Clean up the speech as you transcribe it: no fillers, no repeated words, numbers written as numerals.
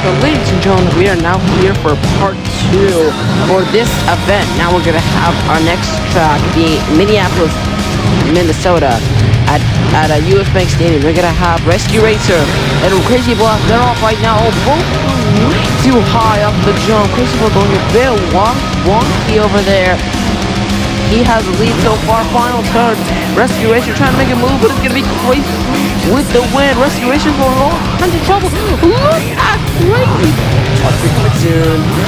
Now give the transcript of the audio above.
So ladies and gentlemen, we are now here for part 2 for this event. Now we're gonna have our next track be Minneapolis, Minnesota at a US Bank Stadium. We're gonna have Rescue Racer and Crazy Block. They're off right now. Oh, both way too high up the jump. Crazy Block going a bit wonky over there. He has the lead so far. Final turn. Rescue Racer trying to make a move, but it's gonna be Crazy with the win. Rescue Racer going all kinds of trouble. Look at Crazy. I'll be coming soon.